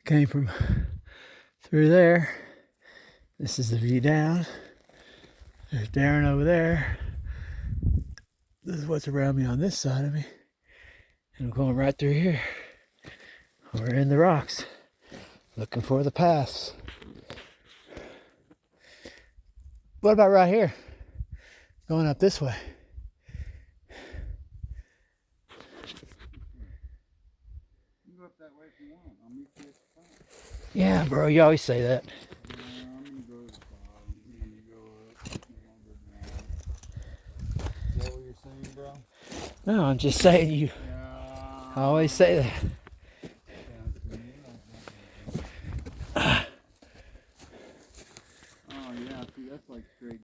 came from through there. This is the view down. There's Darren over there. This is what's around me on this side of me. And I'm going right through here. We're in the rocks, looking for the paths. What about right here? Going up this way. You go up that way if you want. I'll meet you at the front. Yeah, bro, you always say that. I'm gonna go to the bottom. You go up. You wanna go down. Is that what you're saying, bro? No, I'm just saying you Yeah. always say that.